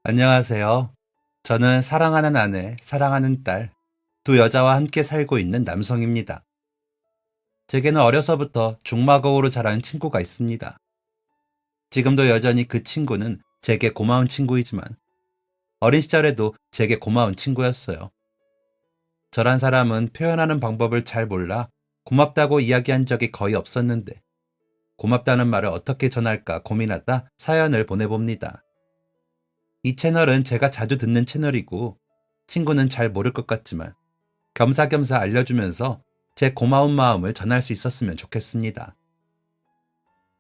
안녕하세요. 저는 사랑하는 아내, 사랑하는 딸, 두 여자와 함께 살고 있는 남성입니다. 제게는 어려서부터 중마고우로 자란 친구가 있습니다. 지금도 여전히 그 친구는 제게 고마운 친구이지만 어린 시절에도 제게 고마운 친구였어요. 저란 사람은 표현하는 방법을 잘 몰라 고맙다고 이야기한 적이 거의 없었는데 고맙다는 말을 어떻게 전할까 고민하다 사연을 보내봅니다. 이 채널은 제가 자주 듣는 채널이고 친구는 잘 모를 것 같지만 겸사겸사 알려주면서 제 고마운 마음을 전할 수 있었으면 좋겠습니다.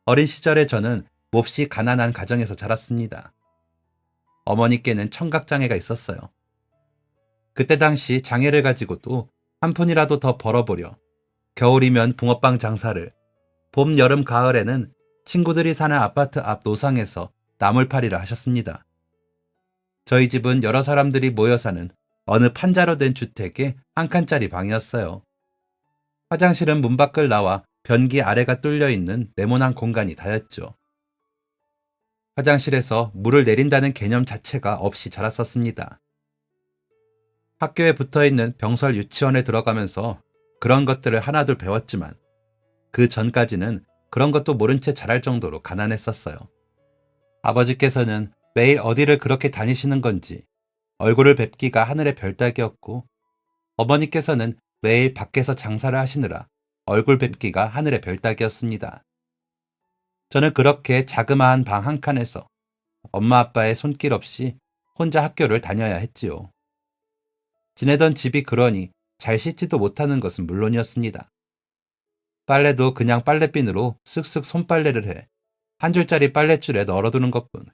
어린 시절에 저는 몹시 가난한 가정에서 자랐습니다. 어머니께는 청각장애가 있었어요. 그때 당시 장애를 가지고도 한 푼이라도 더 벌어보려 겨울이면 붕어빵 장사를, 봄, 여름, 가을에는 친구들이 사는 아파트 앞 노상에서 나물팔이를 하셨습니다. 저희 집은 여러 사람들이 모여 사는 어느 판자로 된 주택의 한 칸짜리 방이었어요. 화장실은 문 밖을 나와 변기 아래가 뚫려 있는 네모난 공간이 다였죠. 화장실에서 물을 내린다는 개념 자체가 없이 자랐었습니다. 학교에 붙어 있는 병설 유치원에 들어가면서 그런 것들을 하나둘 배웠지만 그 전까지는 그런 것도 모른 채 자랄 정도로 가난했었어요. 아버지께서는 매일 어디를 그렇게 다니시는 건지 얼굴을 뵙기가 하늘의 별 따기였고 어머니께서는 매일 밖에서 장사를 하시느라 얼굴 뵙기가 하늘의 별 따기였습니다. 저는 그렇게 자그마한 방 한 칸에서 엄마 아빠의 손길 없이 혼자 학교를 다녀야 했지요. 지내던 집이 그러니 잘 씻지도 못하는 것은 물론이었습니다. 빨래도 그냥 빨래비누로 쓱쓱 손빨래를 해 한 줄짜리 빨랫줄에 널어두는 것뿐.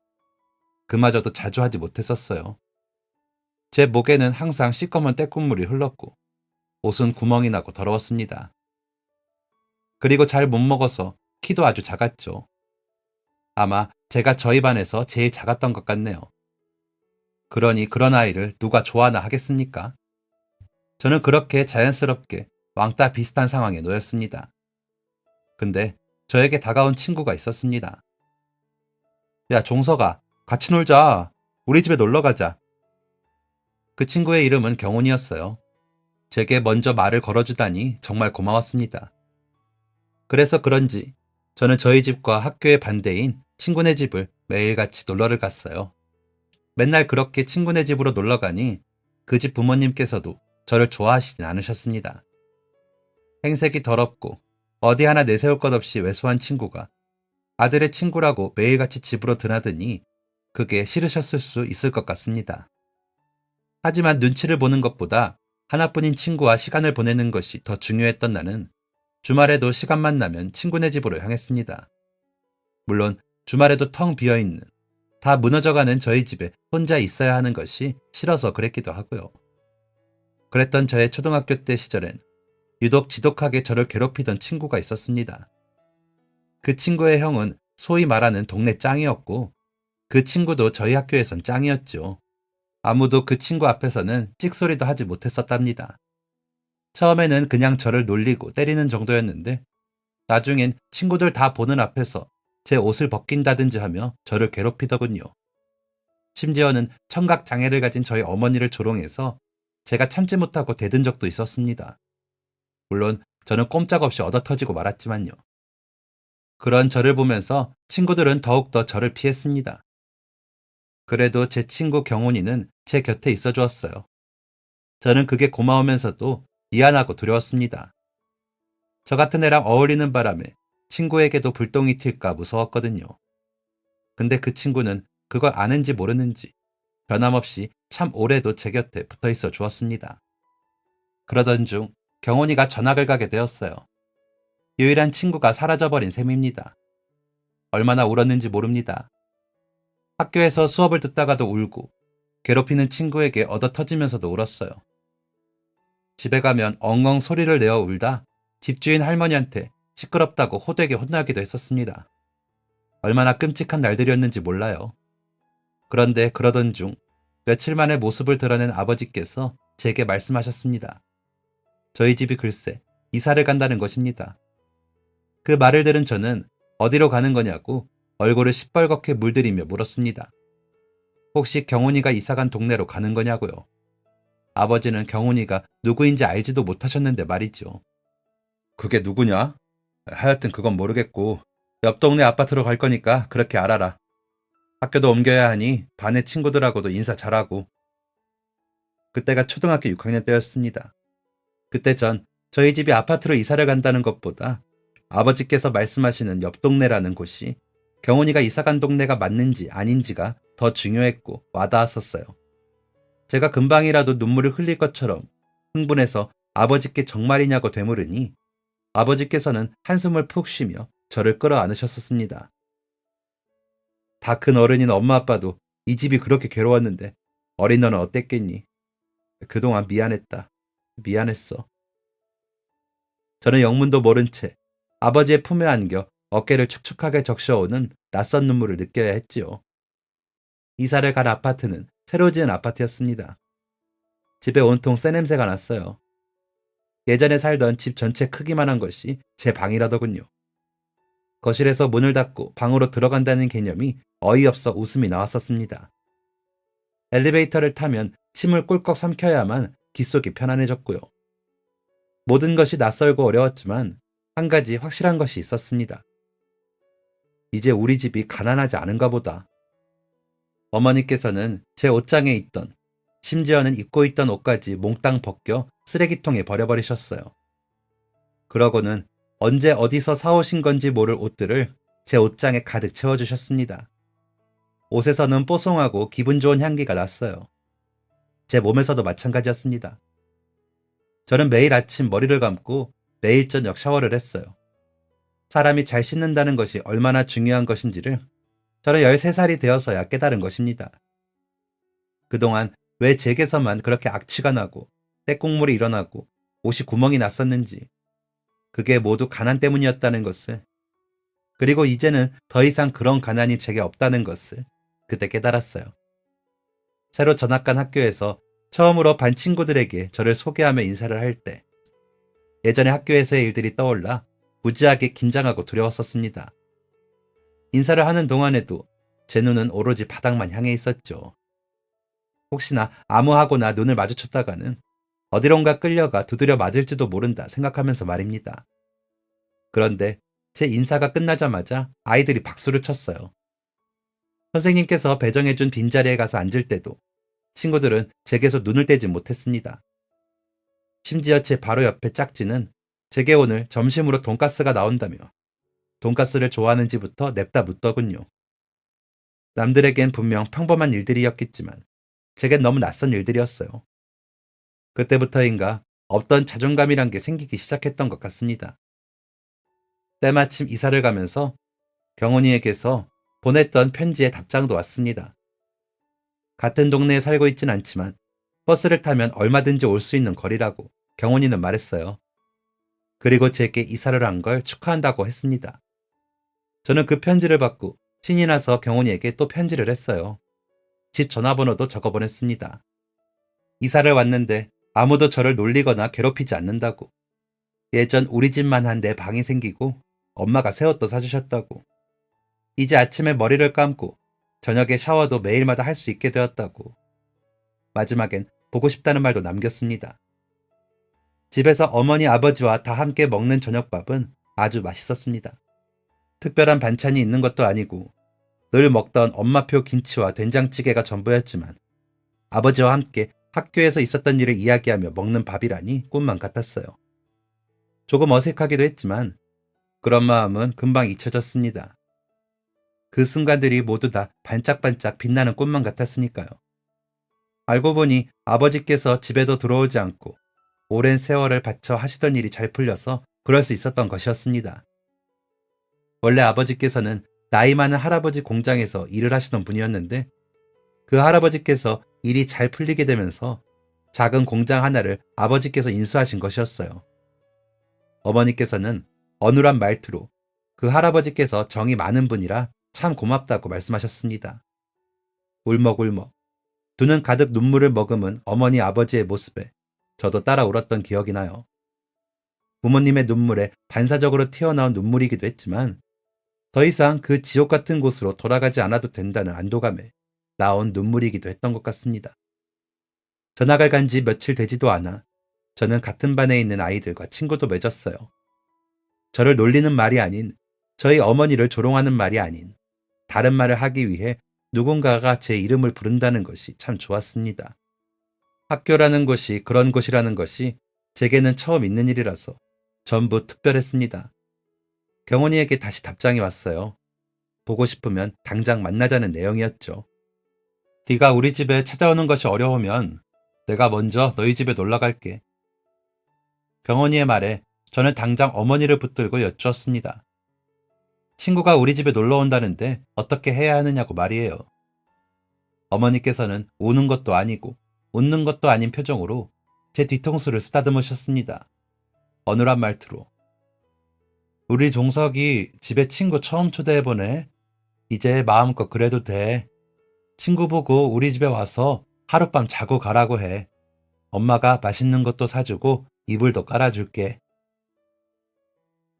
그마저도 자주 하지 못했었어요. 제 목에는 항상 시꺼먼 떼국물이 흘렀고 옷은 구멍이 나고 더러웠습니다. 그리고 잘 못 먹어서 키도 아주 작았죠. 아마 제가 저희 반에서 제일 작았던 것 같네요. 그러니 그런 아이를 누가 좋아나 하겠습니까? 저는 그렇게 자연스럽게 왕따 비슷한 상황에 놓였습니다. 근데 저에게 다가온 친구가 있었습니다. 야, 종석아, 같이 놀자. 우리 집에 놀러 가자. 그 친구의 이름은 경훈이었어요. 제게 먼저 말을 걸어주다니 정말 고마웠습니다. 그래서 그런지 저는 저희 집과 학교의 반대인 친구네 집을 매일같이 놀러를 갔어요. 맨날 그렇게 친구네 집으로 놀러 가니 그 집 부모님께서도 저를 좋아하시진 않으셨습니다. 행색이 더럽고 어디 하나 내세울 것 없이 왜소한 친구가 아들의 친구라고 매일같이 집으로 드나드니 그게 싫으셨을 수 있을 것 같습니다. 하지만 눈치를 보는 것보다 하나뿐인 친구와 시간을 보내는 것이 더 중요했던 나는 주말에도 시간만 나면 친구네 집으로 향했습니다. 물론 주말에도 텅 비어있는, 다 무너져가는 저희 집에 혼자 있어야 하는 것이 싫어서 그랬기도 하고요. 그랬던 저의 초등학교 때 시절엔 유독 지독하게 저를 괴롭히던 친구가 있었습니다. 그 친구의 형은 소위 말하는 동네 짱이었고 그 친구도 저희 학교에선 짱이었죠. 아무도 그 친구 앞에서는 찍소리도 하지 못했었답니다. 처음에는 그냥 저를 놀리고 때리는 정도였는데 나중엔 친구들 다 보는 앞에서 제 옷을 벗긴다든지 하며 저를 괴롭히더군요. 심지어는 청각 장애를 가진 저희 어머니를 조롱해서 제가 참지 못하고 대든 적도 있었습니다. 물론 저는 꼼짝없이 얻어터지고 말았지만요. 그런 저를 보면서 친구들은 더욱더 저를 피했습니다. 그래도 제 친구 경훈이는 제 곁에 있어 주었어요. 저는 그게 고마우면서도 미안하고 두려웠습니다. 저 같은 애랑 어울리는 바람에 친구에게도 불똥이 튈까 무서웠거든요. 근데 그 친구는 그걸 아는지 모르는지 변함없이 참 오래도 제 곁에 붙어 있어 주었습니다. 그러던 중 경훈이가 전학을 가게 되었어요. 유일한 친구가 사라져버린 셈입니다. 얼마나 울었는지 모릅니다. 학교에서 수업을 듣다가도 울고 괴롭히는 친구에게 얻어터지면서도 울었어요. 집에 가면 엉엉 소리를 내어 울다 집주인 할머니한테 시끄럽다고 호되게 혼나기도 했었습니다. 얼마나 끔찍한 날들이었는지 몰라요. 그런데 그러던 중 며칠 만에 모습을 드러낸 아버지께서 제게 말씀하셨습니다. 저희 집이 글쎄 이사를 간다는 것입니다. 그 말을 들은 저는 어디로 가는 거냐고 얼굴을 시뻘겋게 물들이며 물었습니다. 혹시 경훈이가 이사간 동네로 가는 거냐고요. 아버지는 경훈이가 누구인지 알지도 못하셨는데 말이죠. 그게 누구냐? 하여튼 그건 모르겠고 옆 동네 아파트로 갈 거니까 그렇게 알아라. 학교도 옮겨야 하니 반의 친구들하고도 인사 잘하고. 그때가 초등학교 6학년 때였습니다. 그때 전 저희 집이 아파트로 이사를 간다는 것보다 아버지께서 말씀하시는 옆 동네라는 곳이 경훈이가 이사간 동네가 맞는지 아닌지가 더 중요했고 와닿았었어요. 제가 금방이라도 눈물을 흘릴 것처럼 흥분해서 아버지께 정말이냐고 되물으니 아버지께서는 한숨을 푹 쉬며 저를 끌어안으셨었습니다. 다 큰 어른인 엄마 아빠도 이 집이 그렇게 괴로웠는데 어린 너는 어땠겠니? 그동안 미안했다. 미안했어. 저는 영문도 모른 채 아버지의 품에 안겨 어깨를 축축하게 적셔오는 낯선 눈물을 느껴야 했지요. 이사를 간 아파트는 새로 지은 아파트였습니다. 집에 온통 새 냄새가 났어요. 예전에 살던 집 전체 크기만 한 것이 제 방이라더군요. 거실에서 문을 닫고 방으로 들어간다는 개념이 어이없어 웃음이 나왔었습니다. 엘리베이터를 타면 침을 꿀꺽 삼켜야만 귓속이 편안해졌고요. 모든 것이 낯설고 어려웠지만 한 가지 확실한 것이 있었습니다. 이제 우리 집이 가난하지 않은가 보다. 어머니께서는 제 옷장에 있던, 심지어는 입고 있던 옷까지 몽땅 벗겨 쓰레기통에 버려버리셨어요. 그러고는 언제 어디서 사오신 건지 모를 옷들을 제 옷장에 가득 채워주셨습니다. 옷에서는 뽀송하고 기분 좋은 향기가 났어요. 제 몸에서도 마찬가지였습니다. 저는 매일 아침 머리를 감고 매일 저녁 샤워를 했어요. 사람이 잘 씻는다는 것이 얼마나 중요한 것인지를 저는 13살이 되어서야 깨달은 것입니다. 그동안 왜 제게서만 그렇게 악취가 나고 때국물이 일어나고 옷이 구멍이 났었는지, 그게 모두 가난 때문이었다는 것을, 그리고 이제는 더 이상 그런 가난이 제게 없다는 것을 그때 깨달았어요. 새로 전학 간 학교에서 처음으로 반 친구들에게 저를 소개하며 인사를 할 때 예전의 학교에서의 일들이 떠올라 무지하게 긴장하고 두려웠었습니다. 인사를 하는 동안에도 제 눈은 오로지 바닥만 향해 있었죠. 혹시나 아무하고나 눈을 마주쳤다가는 어디론가 끌려가 두드려 맞을지도 모른다 생각하면서 말입니다. 그런데 제 인사가 끝나자마자 아이들이 박수를 쳤어요. 선생님께서 배정해준 빈자리에 가서 앉을 때도 친구들은 제게서 눈을 떼지 못했습니다. 심지어 제 바로 옆에 짝지는 제게 오늘 점심으로 돈가스가 나온다며 돈가스를 좋아하는지부터 냅다 묻더군요. 남들에겐 분명 평범한 일들이었겠지만 제겐 너무 낯선 일들이었어요. 그때부터인가 없던 자존감이란 게 생기기 시작했던 것 같습니다. 때마침 이사를 가면서 경훈이에게서 보냈던 편지의 답장도 왔습니다. 같은 동네에 살고 있진 않지만 버스를 타면 얼마든지 올 수 있는 거리라고 경훈이는 말했어요. 그리고 제게 이사를 한 걸 축하한다고 했습니다. 저는 그 편지를 받고 신이 나서 경훈이에게 또 편지를 했어요. 집 전화번호도 적어보냈습니다. 이사를 왔는데 아무도 저를 놀리거나 괴롭히지 않는다고. 예전 우리 집만 한 내 방이 생기고 엄마가 새 옷도 사주셨다고. 이제 아침에 머리를 감고 저녁에 샤워도 매일마다 할 수 있게 되었다고. 마지막엔 보고 싶다는 말도 남겼습니다. 집에서 어머니 아버지와 다 함께 먹는 저녁밥은 아주 맛있었습니다. 특별한 반찬이 있는 것도 아니고 늘 먹던 엄마표 김치와 된장찌개가 전부였지만 아버지와 함께 학교에서 있었던 일을 이야기하며 먹는 밥이라니 꿈만 같았어요. 조금 어색하기도 했지만 그런 마음은 금방 잊혀졌습니다. 그 순간들이 모두 다 반짝반짝 빛나는 꿈만 같았으니까요. 알고 보니 아버지께서 집에도 들어오지 않고 오랜 세월을 바쳐 하시던 일이 잘 풀려서 그럴 수 있었던 것이었습니다. 원래 아버지께서는 나이 많은 할아버지 공장에서 일을 하시던 분이었는데 그 할아버지께서 일이 잘 풀리게 되면서 작은 공장 하나를 아버지께서 인수하신 것이었어요. 어머니께서는 어눌한 말투로 그 할아버지께서 정이 많은 분이라 참 고맙다고 말씀하셨습니다. 울먹울먹 두 눈 가득 눈물을 머금은 어머니 아버지의 모습에 저도 따라 울었던 기억이 나요. 부모님의 눈물에 반사적으로 튀어나온 눈물이기도 했지만 더 이상 그 지옥 같은 곳으로 돌아가지 않아도 된다는 안도감에 나온 눈물이기도 했던 것 같습니다. 전학을 간 지 며칠 되지도 않아 저는 같은 반에 있는 아이들과 친구도 맺었어요. 저를 놀리는 말이 아닌, 저희 어머니를 조롱하는 말이 아닌, 다른 말을 하기 위해 누군가가 제 이름을 부른다는 것이 참 좋았습니다. 학교라는 곳이 그런 곳이라는 것이 제게는 처음 있는 일이라서 전부 특별했습니다. 경원이에게 다시 답장이 왔어요. 보고 싶으면 당장 만나자는 내용이었죠. 네가 우리 집에 찾아오는 것이 어려우면 내가 먼저 너희 집에 놀러 갈게. 경원이의 말에 저는 당장 어머니를 붙들고 여쭈었습니다. 친구가 우리 집에 놀러 온다는데 어떻게 해야 하느냐고 말이에요. 어머니께서는 우는 것도 아니고 웃는 것도 아닌 표정으로 제 뒤통수를 쓰다듬으셨습니다. 어눌한 말투로. 우리 종석이 집에 친구 처음 초대해보네. 이제 마음껏 그래도 돼. 친구 보고 우리 집에 와서 하룻밤 자고 가라고 해. 엄마가 맛있는 것도 사주고 이불도 깔아줄게.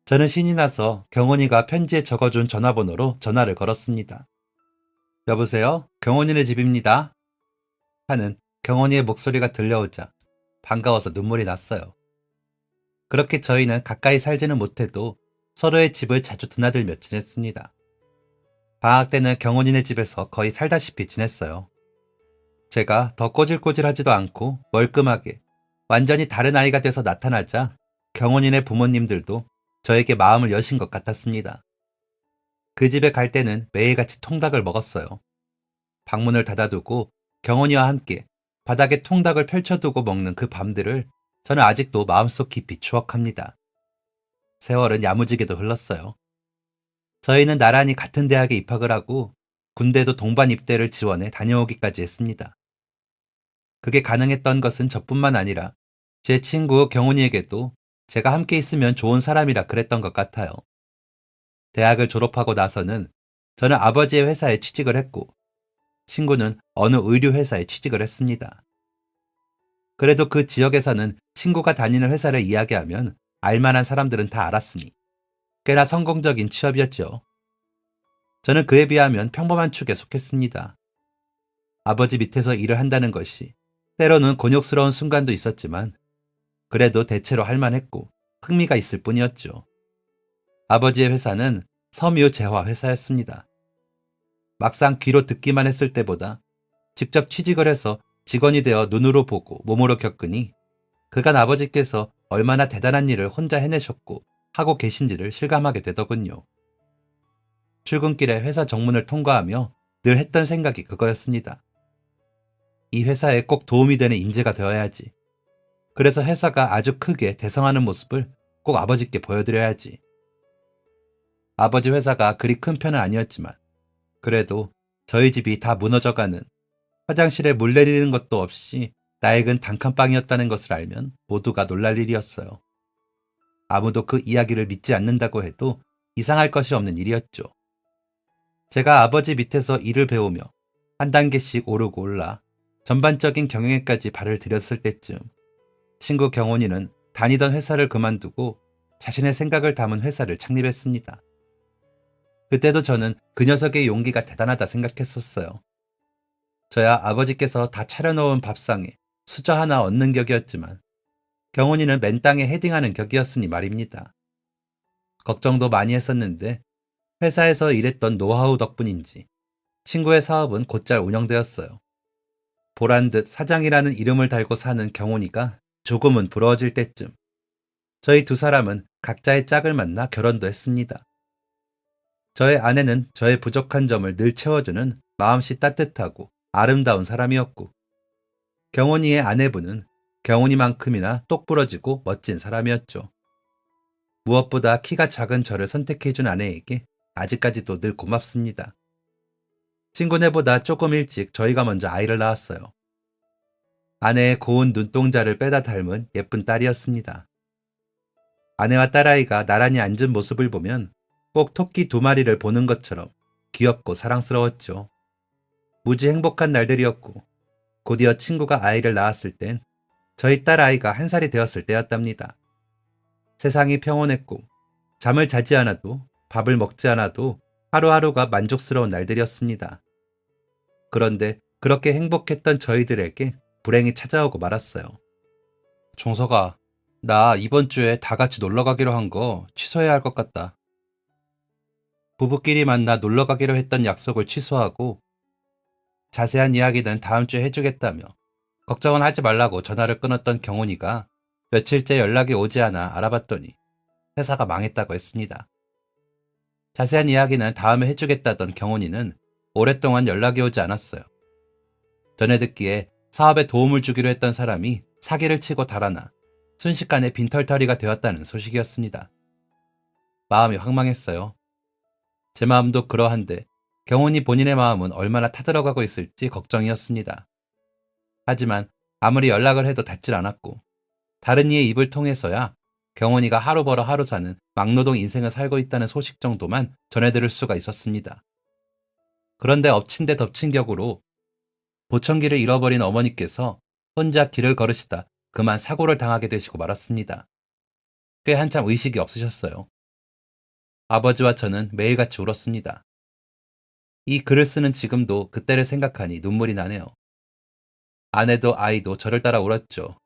저는 신이 나서 경원이가 편지에 적어준 전화번호로 전화를 걸었습니다. 여보세요? 경원이네 집입니다. 하는 경원이의 목소리가 들려오자 반가워서 눈물이 났어요. 그렇게 저희는 가까이 살지는 못해도 서로의 집을 자주 드나들며 지냈습니다. 방학 때는 경원이네 집에서 거의 살다시피 지냈어요. 제가 더 꼬질꼬질하지도 않고 멀끔하게 완전히 다른 아이가 돼서 나타나자 경원이네 부모님들도 저에게 마음을 여신 것 같았습니다. 그 집에 갈 때는 매일같이 통닭을 먹었어요. 방문을 닫아두고 경원이와 함께 바닥에 통닭을 펼쳐두고 먹는 그 밤들을 저는 아직도 마음속 깊이 추억합니다. 세월은 야무지게도 흘렀어요. 저희는 나란히 같은 대학에 입학을 하고 군대도 동반 입대를 지원해 다녀오기까지 했습니다. 그게 가능했던 것은 저뿐만 아니라 제 친구 경훈이에게도 제가 함께 있으면 좋은 사람이라 그랬던 것 같아요. 대학을 졸업하고 나서는 저는 아버지의 회사에 취직을 했고 친구는 어느 의류 회사에 취직을 했습니다. 그래도 그 지역에서는 친구가 다니는 회사를 이야기하면 알만한 사람들은 다 알았으니 꽤나 성공적인 취업이었죠. 저는 그에 비하면 평범한 축에 속했습니다. 아버지 밑에서 일을 한다는 것이 때로는 곤욕스러운 순간도 있었지만 그래도 대체로 할만했고 흥미가 있을 뿐이었죠. 아버지의 회사는 섬유 재화 회사였습니다. 막상 귀로 듣기만 했을 때보다 직접 취직을 해서 직원이 되어 눈으로 보고 몸으로 겪으니 그간 아버지께서 얼마나 대단한 일을 혼자 해내셨고 하고 계신지를 실감하게 되더군요. 출근길에 회사 정문을 통과하며 늘 했던 생각이 그거였습니다. 이 회사에 꼭 도움이 되는 인재가 되어야지. 그래서 회사가 아주 크게 대성하는 모습을 꼭 아버지께 보여드려야지. 아버지 회사가 그리 큰 편은 아니었지만 그래도 저희 집이 다 무너져가는, 화장실에 물 내리는 것도 없이 낡은 단칸방이었다는 것을 알면 모두가 놀랄 일이었어요. 아무도 그 이야기를 믿지 않는다고 해도 이상할 것이 없는 일이었죠. 제가 아버지 밑에서 일을 배우며 한 단계씩 오르고 올라 전반적인 경영에까지 발을 들였을 때쯤 친구 경훈이는 다니던 회사를 그만두고 자신의 생각을 담은 회사를 창립했습니다. 그때도 저는 그 녀석의 용기가 대단하다 생각했었어요. 저야 아버지께서 다 차려놓은 밥상에 수저 하나 얹는 격이었지만 경훈이는 맨 땅에 헤딩하는 격이었으니 말입니다. 걱정도 많이 했었는데 회사에서 일했던 노하우 덕분인지 친구의 사업은 곧잘 운영되었어요. 보란듯 사장이라는 이름을 달고 사는 경훈이가 조금은 부러워질 때쯤 저희 두 사람은 각자의 짝을 만나 결혼도 했습니다. 저의 아내는 저의 부족한 점을 늘 채워주는 마음씨 따뜻하고 아름다운 사람이었고 경훈이의 아내분은 경훈이만큼이나 똑부러지고 멋진 사람이었죠. 무엇보다 키가 작은 저를 선택해준 아내에게 아직까지도 늘 고맙습니다. 친구네보다 조금 일찍 저희가 먼저 아이를 낳았어요. 아내의 고운 눈동자를 빼다 닮은 예쁜 딸이었습니다. 아내와 딸아이가 나란히 앉은 모습을 보면 꼭 토끼 두 마리를 보는 것처럼 귀엽고 사랑스러웠죠. 무지 행복한 날들이었고 곧이어 친구가 아이를 낳았을 땐 저희 딸아이가 1살이 되었을 때였답니다. 세상이 평온했고 잠을 자지 않아도 밥을 먹지 않아도 하루하루가 만족스러운 날들이었습니다. 그런데 그렇게 행복했던 저희들에게 불행이 찾아오고 말았어요. 종서가, 나 이번 주에 다 같이 놀러 가기로 한 거 취소해야 할 것 같다. 부부끼리 만나 놀러 가기로 했던 약속을 취소하고 자세한 이야기는 다음 주에 해주겠다며 걱정은 하지 말라고 전화를 끊었던 경훈이가 며칠째 연락이 오지 않아 알아봤더니 회사가 망했다고 했습니다. 자세한 이야기는 다음에 해주겠다던 경훈이는 오랫동안 연락이 오지 않았어요. 전해 듣기에 사업에 도움을 주기로 했던 사람이 사기를 치고 달아나 순식간에 빈털터리가 되었다는 소식이었습니다. 마음이 황망했어요. 제 마음도 그러한데 경훈이 본인의 마음은 얼마나 타들어가고 있을지 걱정이었습니다. 하지만 아무리 연락을 해도 닿질 않았고 다른 이의 입을 통해서야 경훈이가 하루 벌어 하루 사는 막노동 인생을 살고 있다는 소식 정도만 전해들을 수가 있었습니다. 그런데 엎친 데 덮친 격으로 보청기를 잃어버린 어머니께서 혼자 길을 걸으시다 그만 사고를 당하게 되시고 말았습니다. 꽤 한참 의식이 없으셨어요. 아버지와 저는 매일같이 울었습니다. 이 글을 쓰는 지금도 그때를 생각하니 눈물이 나네요. 아내도 아이도 저를 따라 울었죠.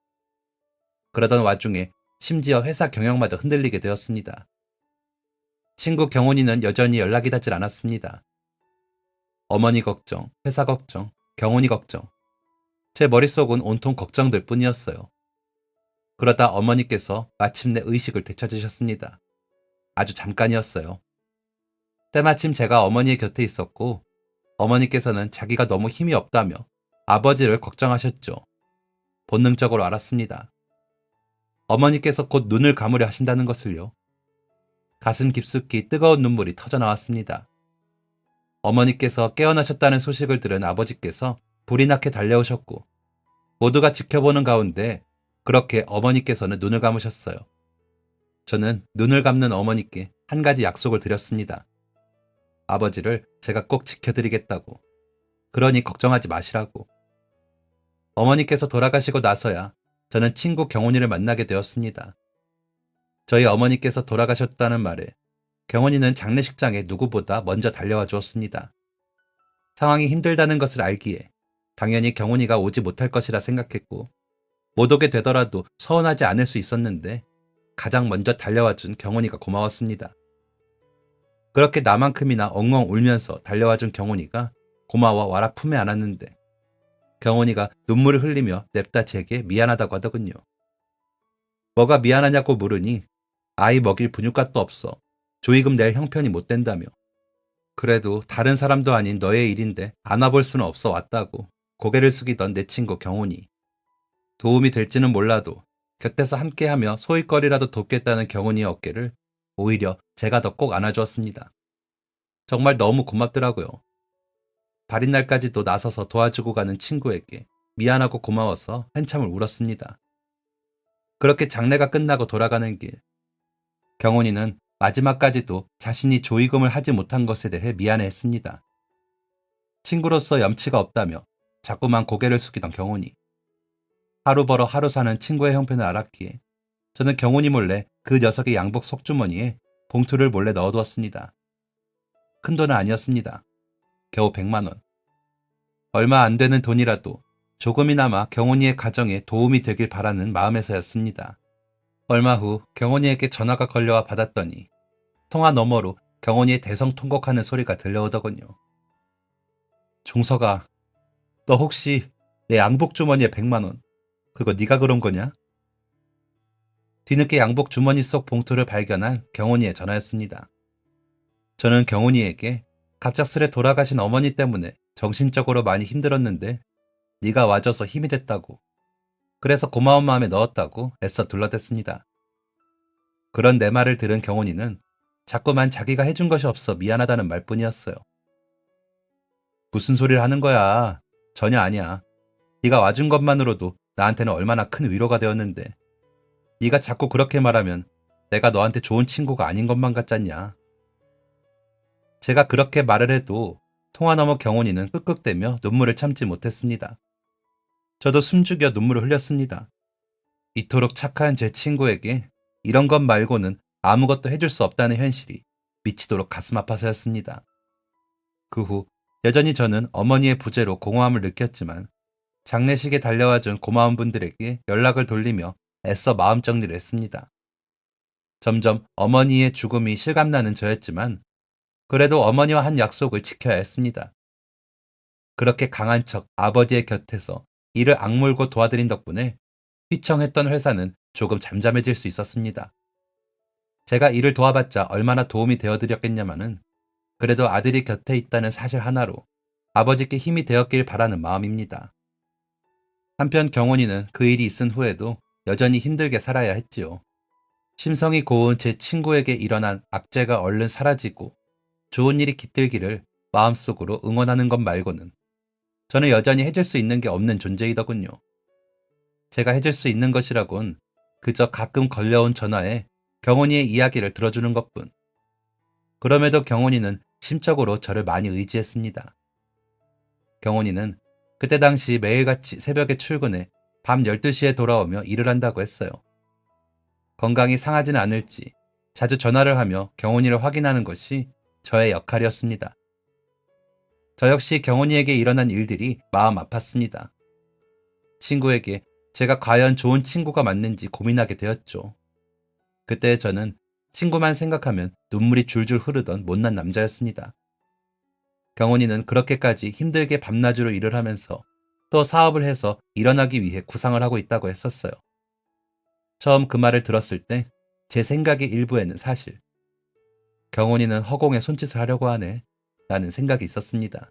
그러던 와중에 심지어 회사 경영마저 흔들리게 되었습니다. 친구 경훈이는 여전히 연락이 닿질 않았습니다. 어머니 걱정, 회사 걱정, 경훈이 걱정. 제 머릿속은 온통 걱정들 뿐이었어요. 그러다 어머니께서 마침내 의식을 되찾으셨습니다. 아주 잠깐이었어요. 때마침 제가 어머니의 곁에 있었고 어머니께서는 자기가 너무 힘이 없다며 아버지를 걱정하셨죠. 본능적으로 알았습니다. 어머니께서 곧 눈을 감으려 하신다는 것을요. 가슴 깊숙이 뜨거운 눈물이 터져 나왔습니다. 어머니께서 깨어나셨다는 소식을 들은 아버지께서 불이 나게 달려오셨고 모두가 지켜보는 가운데 그렇게 어머니께서는 눈을 감으셨어요. 저는 눈을 감는 어머니께 한 가지 약속을 드렸습니다. 아버지를 제가 꼭 지켜드리겠다고. 그러니 걱정하지 마시라고. 어머니께서 돌아가시고 나서야 저는 친구 경훈이를 만나게 되었습니다. 저희 어머니께서 돌아가셨다는 말에 경훈이는 장례식장에 누구보다 먼저 달려와 주었습니다. 상황이 힘들다는 것을 알기에 당연히 경훈이가 오지 못할 것이라 생각했고 못 오게 되더라도 서운하지 않을 수 있었는데 가장 먼저 달려와 준 경훈이가 고마웠습니다. 그렇게 나만큼이나 엉엉 울면서 달려와 준 경훈이가 고마워 와라 품에 안았는데 경훈이가 눈물을 흘리며 냅다 제게 미안하다고 하더군요. 뭐가 미안하냐고 물으니 아이 먹일 분유값도 없어. 조의금 낼 형편이 못 된다며. 그래도 다른 사람도 아닌 너의 일인데 안아볼 수는 없어 왔다고 고개를 숙이던 내 친구 경훈이. 도움이 될지는 몰라도 곁에서 함께하며 소일거리라도 돕겠다는 경훈이의 어깨를 오히려 제가 더 꼭 안아주었습니다. 정말 너무 고맙더라고요. 발인 날까지도 나서서 도와주고 가는 친구에게 미안하고 고마워서 한참을 울었습니다. 그렇게 장례가 끝나고 돌아가는 길, 경훈이는 마지막까지도 자신이 조의금을 하지 못한 것에 대해 미안해했습니다. 친구로서 염치가 없다며 자꾸만 고개를 숙이던 경훈이. 하루 벌어 하루 사는 친구의 형편을 알았기에 저는 경훈이 몰래 그 녀석의 양복 속주머니에 봉투를 몰래 넣어두었습니다. 큰 돈은 아니었습니다. 겨우 100만 원. 얼마 안 되는 돈이라도 조금이나마 경훈이의 가정에 도움이 되길 바라는 마음에서였습니다. 얼마 후 경훈이에게 전화가 걸려와 받았더니 통화 너머로 경훈이의 대성통곡하는 소리가 들려오더군요. 종서가, 너 혹시 내 양복 주머니에 100만 원 그거 네가 그런 거냐? 뒤늦게 양복 주머니 속 봉투를 발견한 경훈이의 전화였습니다. 저는 경훈이에게 갑작스레 돌아가신 어머니 때문에 정신적으로 많이 힘들었는데 네가 와줘서 힘이 됐다고. 그래서 고마운 마음에 넣었다고 애써 둘러댔습니다. 그런 내 말을 들은 경훈이는 자꾸만 자기가 해준 것이 없어 미안하다는 말뿐이었어요. 무슨 소리를 하는 거야. 전혀 아니야. 네가 와준 것만으로도 나한테는 얼마나 큰 위로가 되었는데 네가 자꾸 그렇게 말하면 내가 너한테 좋은 친구가 아닌 것만 같잖냐. 제가 그렇게 말을 해도 통화 너머 경훈이는 끄끄대며 눈물을 참지 못했습니다. 저도 숨죽여 눈물을 흘렸습니다. 이토록 착한 제 친구에게 이런 것 말고는 아무것도 해줄 수 없다는 현실이 미치도록 가슴 아파서였습니다. 그 후 여전히 저는 어머니의 부재로 공허함을 느꼈지만 장례식에 달려와준 고마운 분들에게 연락을 돌리며 애써 마음 정리를 했습니다. 점점 어머니의 죽음이 실감나는 저였지만 그래도 어머니와 한 약속을 지켜야 했습니다. 그렇게 강한 척 아버지의 곁에서 이를 악물고 도와드린 덕분에 휘청했던 회사는 조금 잠잠해질 수 있었습니다. 제가 일을 도와봤자 얼마나 도움이 되어드렸겠냐마는 그래도 아들이 곁에 있다는 사실 하나로 아버지께 힘이 되었길 바라는 마음입니다. 한편 경훈이는 그 일이 있은 후에도 여전히 힘들게 살아야 했지요. 심성이 고운 제 친구에게 일어난 악재가 얼른 사라지고 좋은 일이 깃들기를 마음속으로 응원하는 것 말고는 저는 여전히 해줄 수 있는 게 없는 존재이더군요. 제가 해줄 수 있는 것이라곤 그저 가끔 걸려온 전화에 경훈이의 이야기를 들어주는 것뿐. 그럼에도 경훈이는 심적으로 저를 많이 의지했습니다. 경훈이는 그때 당시 매일같이 새벽에 출근해 밤 12시에 돌아오며 일을 한다고 했어요. 건강이 상하지는 않을지 자주 전화를 하며 경훈이를 확인하는 것이 저의 역할이었습니다. 저 역시 경훈이에게 일어난 일들이 마음 아팠습니다. 친구에게 제가 과연 좋은 친구가 맞는지 고민하게 되었죠. 그때 저는 친구만 생각하면 눈물이 줄줄 흐르던 못난 남자였습니다. 경훈이는 그렇게까지 힘들게 밤낮으로 일을 하면서 또 사업을 해서 일어나기 위해 구상을 하고 있다고 했었어요. 처음 그 말을 들었을 때 제 생각의 일부에는 사실 경훈이는 허공에 손짓을 하려고 하네 라는 생각이 있었습니다.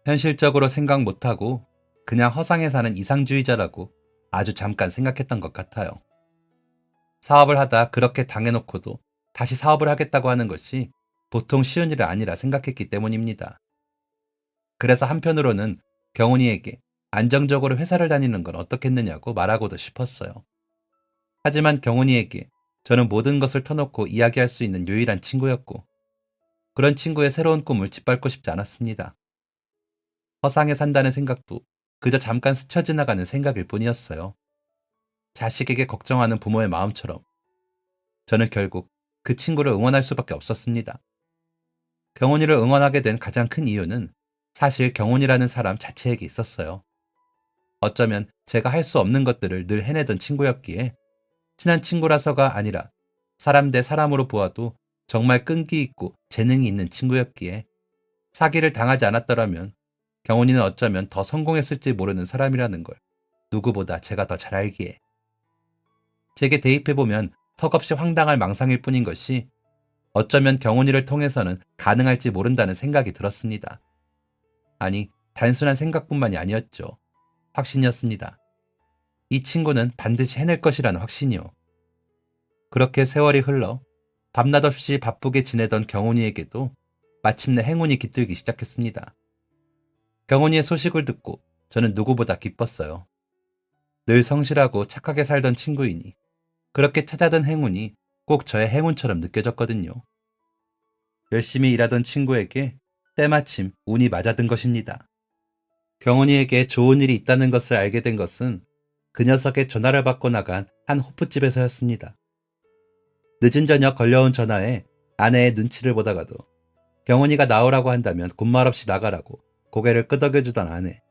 현실적으로 생각 못하고 그냥 허상에 사는 이상주의자라고 아주 잠깐 생각했던 것 같아요. 사업을 하다 그렇게 당해놓고도 다시 사업을 하겠다고 하는 것이 보통 쉬운 일이 아니라 생각했기 때문입니다. 그래서 한편으로는 경훈이에게 안정적으로 회사를 다니는 건 어떻겠느냐고 말하고도 싶었어요. 하지만 경훈이에게 저는 모든 것을 터놓고 이야기할 수 있는 유일한 친구였고 그런 친구의 새로운 꿈을 짓밟고 싶지 않았습니다. 허상에 산다는 생각도 그저 잠깐 스쳐 지나가는 생각일 뿐이었어요. 자식에게 걱정하는 부모의 마음처럼 저는 결국 그 친구를 응원할 수밖에 없었습니다. 경훈이를 응원하게 된 가장 큰 이유는 사실 경훈이라는 사람 자체에게 있었어요. 어쩌면 제가 할 수 없는 것들을 늘 해내던 친구였기에 친한 친구라서가 아니라 사람 대 사람으로 보아도 정말 끈기 있고 재능이 있는 친구였기에 사기를 당하지 않았더라면 경훈이는 어쩌면 더 성공했을지 모르는 사람이라는 걸 누구보다 제가 더 잘 알기에 제게 대입해보면 턱없이 황당할 망상일 뿐인 것이 어쩌면 경훈이를 통해서는 가능할지 모른다는 생각이 들었습니다. 아니, 단순한 생각뿐만이 아니었죠. 확신이었습니다. 이 친구는 반드시 해낼 것이라는 확신이요. 그렇게 세월이 흘러 밤낮 없이 바쁘게 지내던 경훈이에게도 마침내 행운이 깃들기 시작했습니다. 경훈이의 소식을 듣고 저는 누구보다 기뻤어요. 늘 성실하고 착하게 살던 친구이니 그렇게 찾아든 행운이 꼭 저의 행운처럼 느껴졌거든요. 열심히 일하던 친구에게 때마침 운이 맞아든 것입니다. 경훈이에게 좋은 일이 있다는 것을 알게 된 것은 그 녀석의 전화를 받고 나간 한 호프집에서였습니다. 늦은 저녁 걸려온 전화에 아내의 눈치를 보다가도 경훈이가 나오라고 한다면 군말 없이 나가라고 고개를 끄덕여주던 아내.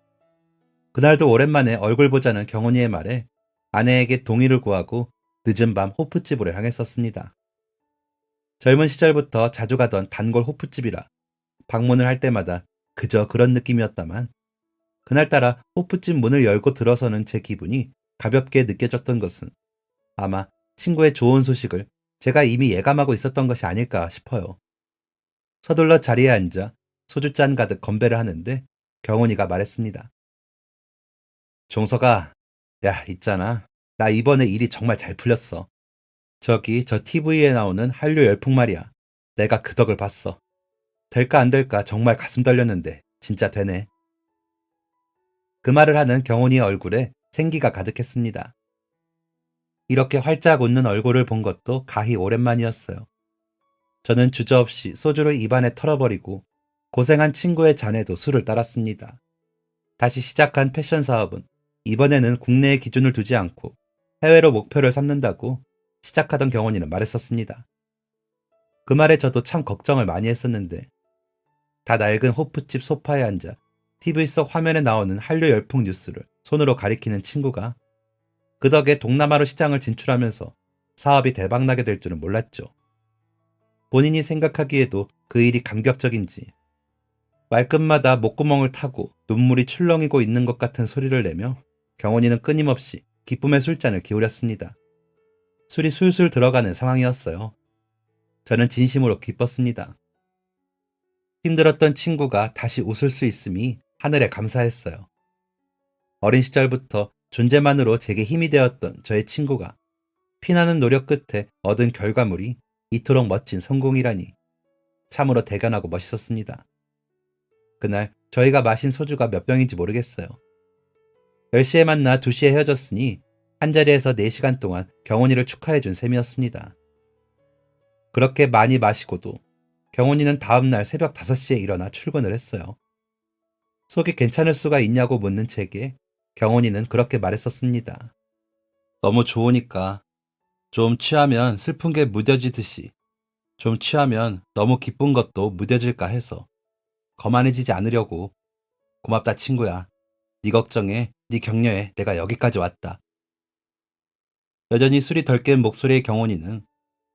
그날도 오랜만에 얼굴 보자는 경훈이의 말에 아내에게 동의를 구하고 늦은 밤 호프집으로 향했었습니다. 젊은 시절부터 자주 가던 단골 호프집이라 방문을 할 때마다 그저 그런 느낌이었다만 그날따라 호프집 문을 열고 들어서는 제 기분이 가볍게 느껴졌던 것은 아마 친구의 좋은 소식을 제가 이미 예감하고 있었던 것이 아닐까 싶어요. 서둘러 자리에 앉아 소주잔 가득 건배를 하는데 경훈이가 말했습니다. 종석아, 야, 있잖아. 나 이번에 일이 정말 잘 풀렸어. 저기 저 TV에 나오는 한류 열풍 말이야. 내가 그 덕을 봤어. 될까 안 될까 정말 가슴 떨렸는데 진짜 되네. 그 말을 하는 경훈이의 얼굴에 생기가 가득했습니다. 이렇게 활짝 웃는 얼굴을 본 것도 가히 오랜만이었어요. 저는 주저없이 소주를 입안에 털어버리고 고생한 친구의 잔에도 술을 따랐습니다. 다시 시작한 패션 사업은 이번에는 국내의 기준을 두지 않고 해외로 목표를 삼는다고 시작하던 경훈이는 말했었습니다. 그 말에 저도 참 걱정을 많이 했었는데 다 낡은 호프집 소파에 앉아 TV 속 화면에 나오는 한류 열풍 뉴스를 손으로 가리키는 친구가 그 덕에 동남아로 시장을 진출하면서 사업이 대박나게 될 줄은 몰랐죠. 본인이 생각하기에도 그 일이 감격적인지 말끝마다 목구멍을 타고 눈물이 출렁이고 있는 것 같은 소리를 내며 경원이는 끊임없이 기쁨의 술잔을 기울였습니다. 술이 술술 들어가는 상황이었어요. 저는 진심으로 기뻤습니다. 힘들었던 친구가 다시 웃을 수 있음이 하늘에 감사했어요. 어린 시절부터 존재만으로 제게 힘이 되었던 저의 친구가 피나는 노력 끝에 얻은 결과물이 이토록 멋진 성공이라니 참으로 대견하고 멋있었습니다. 그날 저희가 마신 소주가 몇 병인지 모르겠어요. 10시에 만나 2시에 헤어졌으니 한자리에서 4시간 동안 경훈이를 축하해준 셈이었습니다. 그렇게 많이 마시고도 경훈이는 다음날 새벽 5시에 일어나 출근을 했어요. 속이 괜찮을 수가 있냐고 묻는 제게 경훈이는 그렇게 말했었습니다. 너무 좋으니까 좀 취하면 슬픈 게 무뎌지듯이 좀 취하면 너무 기쁜 것도 무뎌질까 해서 거만해지지 않으려고. 고맙다 친구야. 네 걱정에 네 격려에 내가 여기까지 왔다. 여전히 술이 덜 깬 목소리의 경훈이는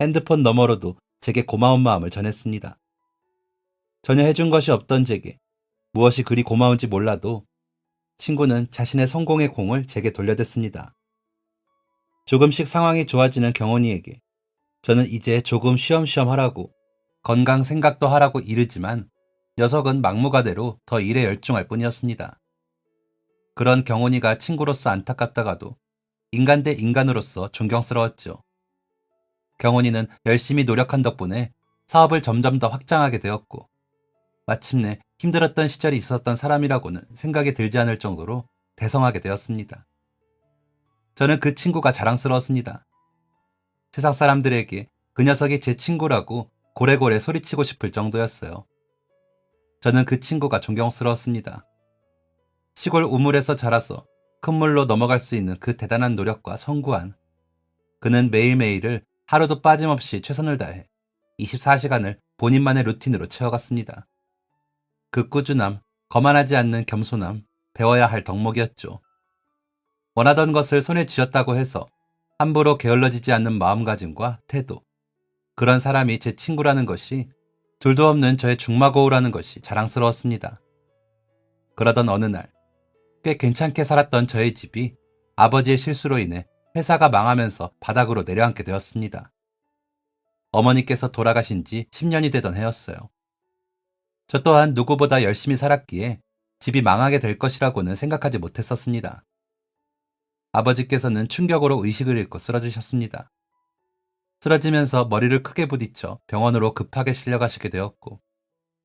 핸드폰 너머로도 제게 고마운 마음을 전했습니다. 전혀 해준 것이 없던 제게 무엇이 그리 고마운지 몰라도 친구는 자신의 성공의 공을 제게 돌려댔습니다. 조금씩 상황이 좋아지는 경훈이에게 저는 이제 조금 쉬엄쉬엄 하라고, 건강 생각도 하라고 이르지만 녀석은 막무가내로 더 일에 열중할 뿐이었습니다. 그런 경훈이가 친구로서 안타깝다가도 인간 대 인간으로서 존경스러웠죠. 경훈이는 열심히 노력한 덕분에 사업을 점점 더 확장하게 되었고 마침내 힘들었던 시절이 있었던 사람이라고는 생각이 들지 않을 정도로 대성하게 되었습니다. 저는 그 친구가 자랑스러웠습니다. 세상 사람들에게 그 녀석이 제 친구라고 고래고래 소리치고 싶을 정도였어요. 저는 그 친구가 존경스러웠습니다. 시골 우물에서 자라서 큰 물로 넘어갈 수 있는 그 대단한 노력과 성구한, 그는 매일매일을 하루도 빠짐없이 최선을 다해 24시간을 본인만의 루틴으로 채워갔습니다. 그 꾸준함, 거만하지 않는 겸손함, 배워야 할 덕목이었죠. 원하던 것을 손에 쥐었다고 해서 함부로 게을러지지 않는 마음가짐과 태도, 그런 사람이 제 친구라는 것이, 둘도 없는 저의 중마고우라는 것이 자랑스러웠습니다. 그러던 어느 날, 꽤 괜찮게 살았던 저의 집이 아버지의 실수로 인해 회사가 망하면서 바닥으로 내려앉게 되었습니다. 어머니께서 돌아가신 지 10년이 되던 해였어요. 저 또한 누구보다 열심히 살았기에 집이 망하게 될 것이라고는 생각하지 못했었습니다. 아버지께서는 충격으로 의식을 잃고 쓰러지셨습니다. 쓰러지면서 머리를 크게 부딪혀 병원으로 급하게 실려가시게 되었고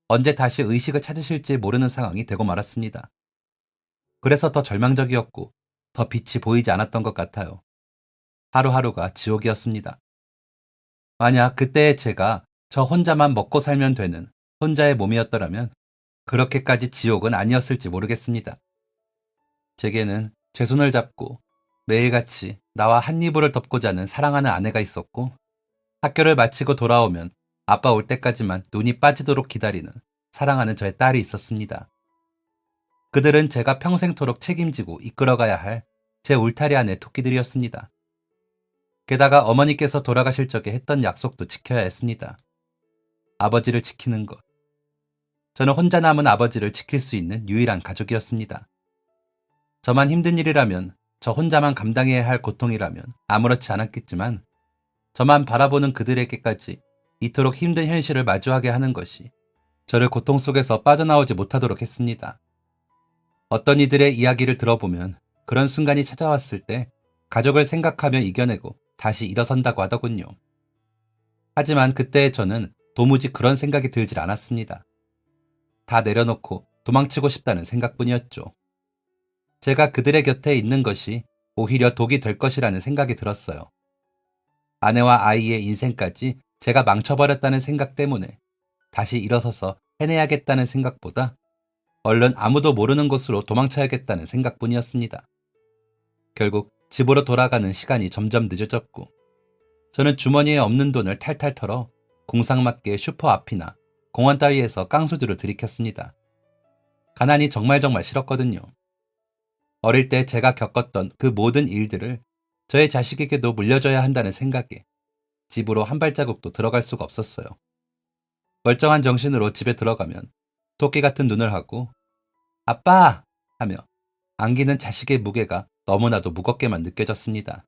언제 다시 의식을 찾으실지 모르는 상황이 되고 말았습니다. 그래서 더 절망적이었고 더 빛이 보이지 않았던 것 같아요. 하루하루가 지옥이었습니다. 만약 그때의 제가 저 혼자만 먹고 살면 되는 혼자의 몸이었더라면 그렇게까지 지옥은 아니었을지 모르겠습니다. 제게는 제 손을 잡고 매일같이 나와 한 이불을 덮고 자는 사랑하는 아내가 있었고 학교를 마치고 돌아오면 아빠 올 때까지만 눈이 빠지도록 기다리는 사랑하는 저의 딸이 있었습니다. 그들은 제가 평생토록 책임지고 이끌어가야 할 제 울타리 안의 토끼들이었습니다. 게다가 어머니께서 돌아가실 적에 했던 약속도 지켜야 했습니다. 아버지를 지키는 것. 저는 혼자 남은 아버지를 지킬 수 있는 유일한 가족이었습니다. 저만 힘든 일이라면, 저 혼자만 감당해야 할 고통이라면 아무렇지 않았겠지만 저만 바라보는 그들에게까지 이토록 힘든 현실을 마주하게 하는 것이 저를 고통 속에서 빠져나오지 못하도록 했습니다. 어떤 이들의 이야기를 들어보면 그런 순간이 찾아왔을 때 가족을 생각하며 이겨내고 다시 일어선다고 하더군요. 하지만 그때의 저는 도무지 그런 생각이 들질 않았습니다. 다 내려놓고 도망치고 싶다는 생각뿐이었죠. 제가 그들의 곁에 있는 것이 오히려 독이 될 것이라는 생각이 들었어요. 아내와 아이의 인생까지 제가 망쳐버렸다는 생각 때문에 다시 일어서서 해내야겠다는 생각보다 얼른 아무도 모르는 곳으로 도망쳐야겠다는 생각뿐이었습니다. 결국 집으로 돌아가는 시간이 점점 늦어졌고 저는 주머니에 없는 돈을 탈탈 털어 공상맞게 슈퍼 앞이나 공원 따위에서 깡수들을 들이켰습니다. 가난이 정말 싫었거든요. 어릴 때 제가 겪었던 그 모든 일들을 저의 자식에게도 물려줘야 한다는 생각에 집으로 한 발자국도 들어갈 수가 없었어요. 멀쩡한 정신으로 집에 들어가면 토끼 같은 눈을 하고 아빠! 하며 안기는 자식의 무게가 너무나도 무겁게만 느껴졌습니다.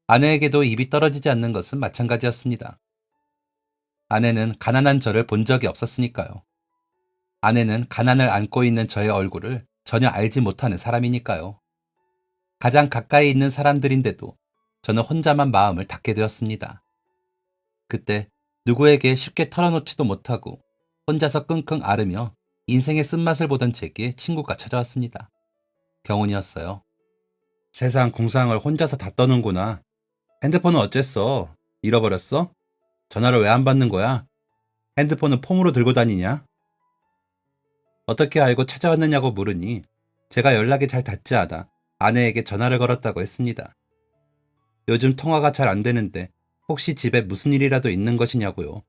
아내에게도 입이 떨어지지 않는 것은 마찬가지였습니다. 아내는 가난한 저를 본 적이 없었으니까요. 아내는 가난을 안고 있는 저의 얼굴을 전혀 알지 못하는 사람이니까요. 가장 가까이 있는 사람들인데도 저는 혼자만 마음을 닫게 되었습니다. 그때 누구에게 쉽게 털어놓지도 못하고 혼자서 끙끙 앓으며 인생의 쓴맛을 보던 제게 친구가 찾아왔습니다. 경훈이었어요. 세상 공상을 혼자서 다 떠는구나. 핸드폰은 어쨌어? 잃어버렸어? 전화를 왜 안 받는 거야? 핸드폰은 폼으로 들고 다니냐? 어떻게 알고 찾아왔느냐고 물으니 제가 연락이 잘 닿지 않아 아내에게 전화를 걸었다고 했습니다. 요즘 통화가 잘 안 되는데 혹시 집에 무슨 일이라도 있는 것이냐고요.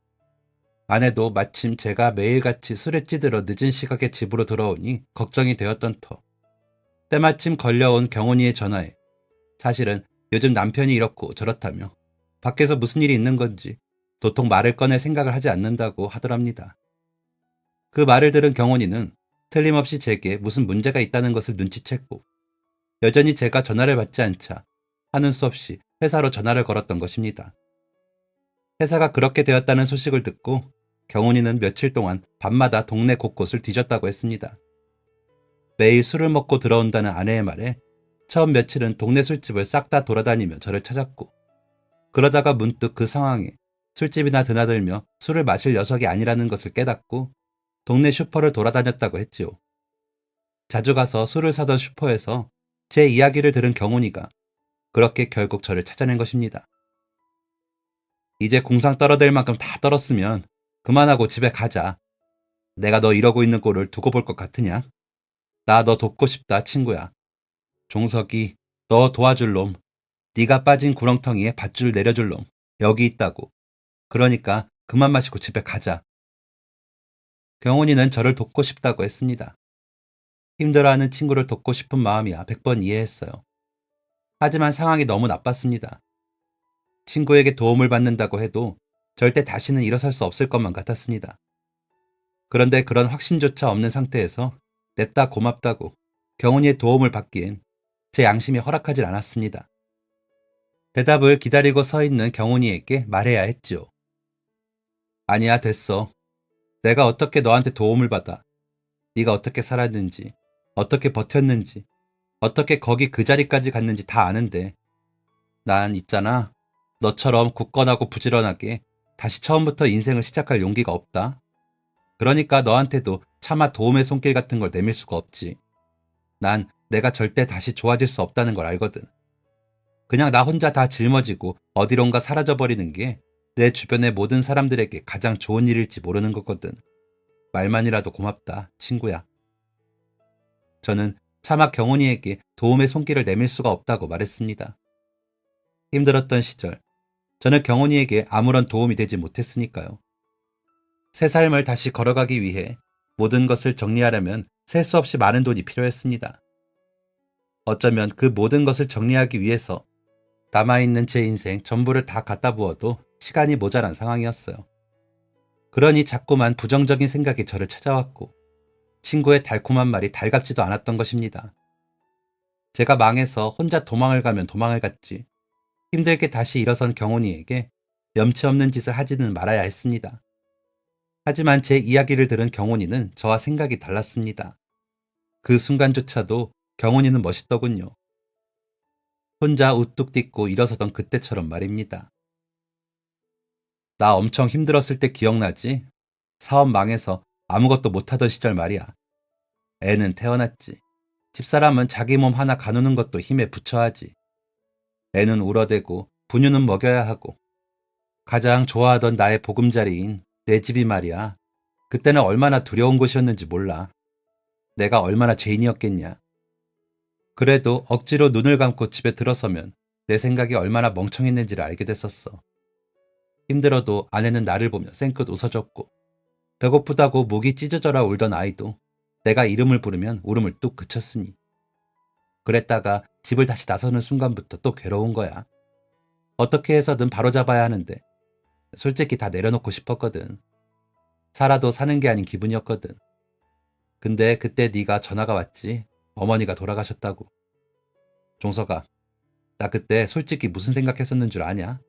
아내도 마침 제가 매일같이 술에 찌들어 늦은 시각에 집으로 돌아오니 걱정이 되었던 터. 때마침 걸려온 경훈이의 전화에 사실은 요즘 남편이 이렇고 저렇다며 밖에서 무슨 일이 있는 건지 도통 말을 꺼낼 생각을 하지 않는다고 하더랍니다. 그 말을 들은 경훈이는 틀림없이 제게 무슨 문제가 있다는 것을 눈치챘고 여전히 제가 전화를 받지 않자 하는 수 없이 회사로 전화를 걸었던 것입니다. 회사가 그렇게 되었다는 소식을 듣고 경훈이는 며칠 동안 밤마다 동네 곳곳을 뒤졌다고 했습니다. 매일 술을 먹고 들어온다는 아내의 말에 처음 며칠은 동네 술집을 싹 다 돌아다니며 저를 찾았고 그러다가 문득 그 상황에 술집이나 드나들며 술을 마실 녀석이 아니라는 것을 깨닫고 동네 슈퍼를 돌아다녔다고 했지요. 자주 가서 술을 사던 슈퍼에서 제 이야기를 들은 경훈이가 그렇게 결국 저를 찾아낸 것입니다. 이제 공상 떨어댈 만큼 다 떨었으면 그만하고 집에 가자. 내가 너 이러고 있는 꼴을 두고 볼 것 같으냐? 나 너 돕고 싶다, 친구야. 종석이, 너 도와줄 놈, 네가 빠진 구렁텅이에 밧줄 내려줄 놈, 여기 있다고. 그러니까 그만 마시고 집에 가자. 경훈이는 저를 돕고 싶다고 했습니다. 힘들어하는 친구를 돕고 싶은 마음이야 100번 이해했어요. 하지만 상황이 너무 나빴습니다. 친구에게 도움을 받는다고 해도 절대 다시는 일어설 수 없을 것만 같았습니다. 그런데 그런 확신조차 없는 상태에서 냅다 고맙다고 경훈이의 도움을 받기엔 제 양심이 허락하질 않았습니다. 대답을 기다리고 서 있는 경훈이에게 말해야 했지요. 아니야, 됐어. 내가 어떻게 너한테 도움을 받아. 네가 어떻게 살았는지, 어떻게 버텼는지, 어떻게 거기 그 자리까지 갔는지 다 아는데 난 있잖아. 너처럼 굳건하고 부지런하게 다시 처음부터 인생을 시작할 용기가 없다. 그러니까 너한테도 차마 도움의 손길 같은 걸 내밀 수가 없지. 난 내가 절대 다시 좋아질 수 없다는 걸 알거든. 그냥 나 혼자 다 짊어지고 어디론가 사라져버리는 게 내 주변의 모든 사람들에게 가장 좋은 일일지 모르는 거거든. 말만이라도 고맙다, 친구야. 저는 차마 경훈이에게 도움의 손길을 내밀 수가 없다고 말했습니다. 힘들었던 시절, 저는 경훈이에게 아무런 도움이 되지 못했으니까요. 새 삶을 다시 걸어가기 위해 모든 것을 정리하려면 셀 수 없이 많은 돈이 필요했습니다. 어쩌면 그 모든 것을 정리하기 위해서 남아있는 제 인생 전부를 다 갖다 부어도 시간이 모자란 상황이었어요. 그러니 자꾸만 부정적인 생각이 저를 찾아왔고 친구의 달콤한 말이 달갑지도 않았던 것입니다. 제가 망해서 혼자 도망을 가면 도망을 갔지 힘들게 다시 일어선 경훈이에게 염치 없는 짓을 하지는 말아야 했습니다. 하지만 제 이야기를 들은 경훈이는 저와 생각이 달랐습니다. 그 순간조차도 경훈이는 멋있더군요. 혼자 우뚝 딛고 일어서던 그때처럼 말입니다. 나 엄청 힘들었을 때 기억나지? 사업 망해서 아무것도 못하던 시절 말이야. 애는 태어났지. 집사람은 자기 몸 하나 가누는 것도 힘에 부처하지. 애는 울어대고 분유는 먹여야 하고 가장 좋아하던 나의 보금자리인 내 집이 말이야. 그때는 얼마나 두려운 곳이었는지 몰라. 내가 얼마나 죄인이었겠냐. 그래도 억지로 눈을 감고 집에 들어서면 내 생각이 얼마나 멍청했는지를 알게 됐었어. 힘들어도 아내는 나를 보며 쌩긋 웃어줬고 배고프다고 목이 찢어져라 울던 아이도 내가 이름을 부르면 울음을 뚝 그쳤으니. 그랬다가 집을 다시 나서는 순간부터 또 괴로운 거야. 어떻게 해서든 바로잡아야 하는데 솔직히 다 내려놓고 싶었거든. 살아도 사는 게 아닌 기분이었거든. 근데 그때 네가 전화가 왔지. 어머니가 돌아가셨다고. 종서가, 나 그때 솔직히 무슨 생각했었는 줄 아냐?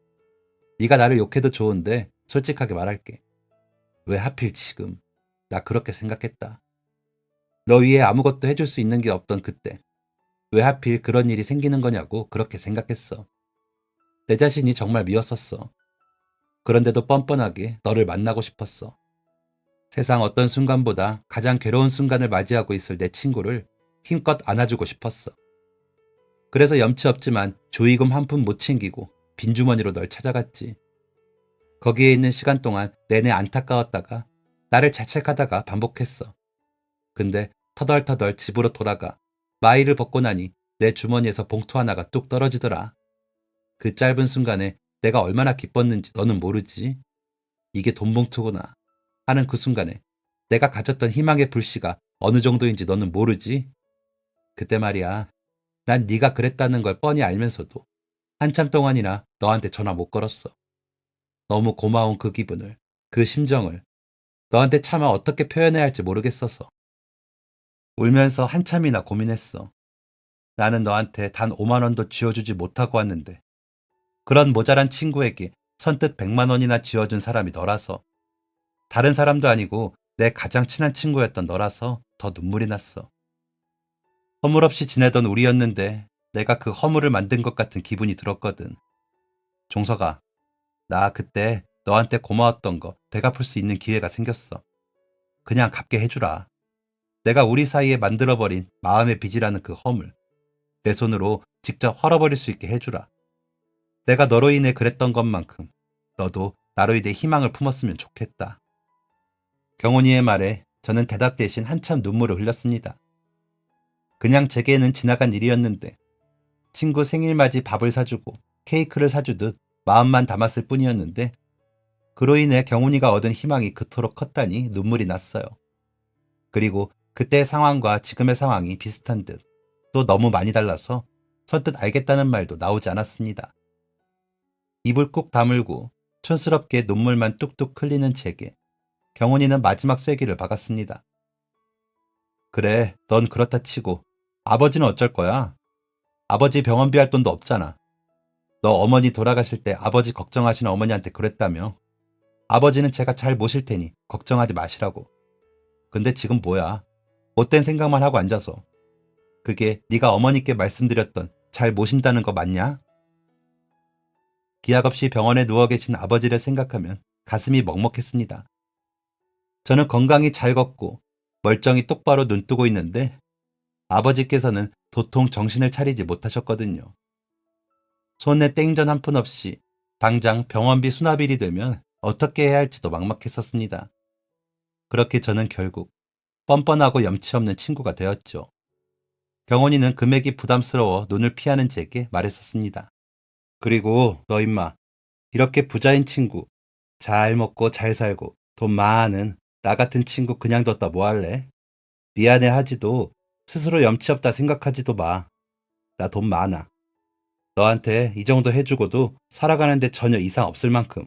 네가 나를 욕해도 좋은데 솔직하게 말할게. 왜 하필 지금? 나 그렇게 생각했다. 너 위해 아무것도 해줄 수 있는 게 없던 그때 왜 하필 그런 일이 생기는 거냐고 그렇게 생각했어. 내 자신이 정말 미웠었어. 그런데도 뻔뻔하게 너를 만나고 싶었어. 세상 어떤 순간보다 가장 괴로운 순간을 맞이하고 있을 내 친구를 힘껏 안아주고 싶었어. 그래서 염치 없지만 조이금 한 푼 못 챙기고 빈주머니로 널 찾아갔지. 거기에 있는 시간 동안 내내 안타까웠다가 나를 자책하다가 반복했어. 근데 터덜터덜 집으로 돌아가 마이를 벗고 나니 내 주머니에서 봉투 하나가 뚝 떨어지더라. 그 짧은 순간에 내가 얼마나 기뻤는지 너는 모르지. 이게 돈 봉투구나 하는 그 순간에 내가 가졌던 희망의 불씨가 어느 정도인지 너는 모르지. 그때 말이야. 난 네가 그랬다는 걸 뻔히 알면서도 한참 동안이나 너한테 전화 못 걸었어. 너무 고마운 그 기분을, 그 심정을 너한테 차마 어떻게 표현해야 할지 모르겠어서. 울면서 한참이나 고민했어. 나는 너한테 단 5만 원도 쥐어주지 못하고 왔는데 그런 모자란 친구에게 선뜻 100만 원이나 쥐어준 사람이 너라서. 다른 사람도 아니고 내 가장 친한 친구였던 너라서 더 눈물이 났어. 허물 없이 지내던 우리였는데 내가 그 허물을 만든 것 같은 기분이 들었거든. 종서가, 나 그때 너한테 고마웠던 거 되갚을 수 있는 기회가 생겼어. 그냥 갚게 해주라. 내가 우리 사이에 만들어버린 마음의 빚이라는 그 허물, 내 손으로 직접 헐어버릴 수 있게 해주라. 내가 너로 인해 그랬던 것만큼 너도 나로 인해 희망을 품었으면 좋겠다. 경훈이의 말에 저는 대답 대신 한참 눈물을 흘렸습니다. 그냥 제게는 지나간 일이었는데 친구 생일 맞이 밥을 사주고 케이크를 사주듯 마음만 담았을 뿐이었는데 그로 인해 경훈이가 얻은 희망이 그토록 컸다니 눈물이 났어요. 그리고 그때의 상황과 지금의 상황이 비슷한 듯 또 너무 많이 달라서 선뜻 알겠다는 말도 나오지 않았습니다. 입을 꾹 다물고 촌스럽게 눈물만 뚝뚝 흘리는 제게 경훈이는 마지막 쐐기를 박았습니다. 그래, 넌 그렇다 치고 아버지는 어쩔 거야? 아버지 병원비 할 돈도 없잖아. 너 어머니 돌아가실 때 아버지 걱정하시는 어머니한테 그랬다며. 아버지는 제가 잘 모실 테니 걱정하지 마시라고. 근데 지금 뭐야? 못된 생각만 하고 앉아서. 그게 네가 어머니께 말씀드렸던 잘 모신다는 거 맞냐? 기약 없이 병원에 누워 계신 아버지를 생각하면 가슴이 먹먹했습니다. 저는 건강히 잘 걷고 멀쩡히 똑바로 눈 뜨고 있는데 아버지께서는 도통 정신을 차리지 못하셨거든요. 손에 땡전 한 푼 없이 당장 병원비 수납일이 되면 어떻게 해야 할지도 막막했었습니다. 그렇게 저는 결국 뻔뻔하고 염치 없는 친구가 되었죠. 경원이는 금액이 부담스러워 눈을 피하는 제게 말했었습니다. 그리고 너 임마, 이렇게 부자인 친구, 잘 먹고 잘 살고 돈 많은 나 같은 친구 그냥 뒀다 뭐 할래? 미안해 하지도 스스로 염치 없다 생각하지도 마. 나 돈 많아. 너한테 이 정도 해주고도 살아가는데 전혀 이상 없을 만큼.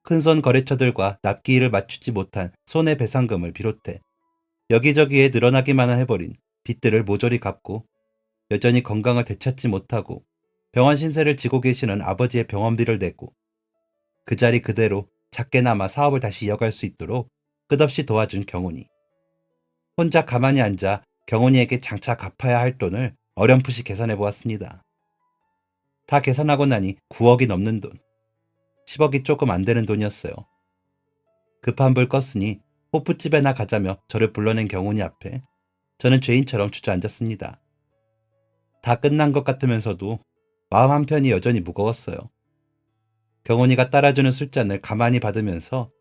큰손 거래처들과 납기일을 맞추지 못한 손해배상금을 비롯해 여기저기에 늘어나기만 해버린 빚들을 모조리 갚고 여전히 건강을 되찾지 못하고 병원 신세를 지고 계시는 아버지의 병원비를 내고 그 자리 그대로 작게나마 사업을 다시 이어갈 수 있도록 끝없이 도와준 경훈이. 혼자 가만히 앉아 경훈이에게 장차 갚아야 할 돈을 어렴풋이 계산해 보았습니다. 다 계산하고 나니 9억이 넘는 돈. 10억이 조금 안 되는 돈이었어요. 급한 불 껐으니 호프집에나 가자며 저를 불러낸 경훈이 앞에 저는 죄인처럼 주저앉았습니다. 다 끝난 것 같으면서도 마음 한편이 여전히 무거웠어요. 경훈이가 따라주는 술잔을 가만히 받으면서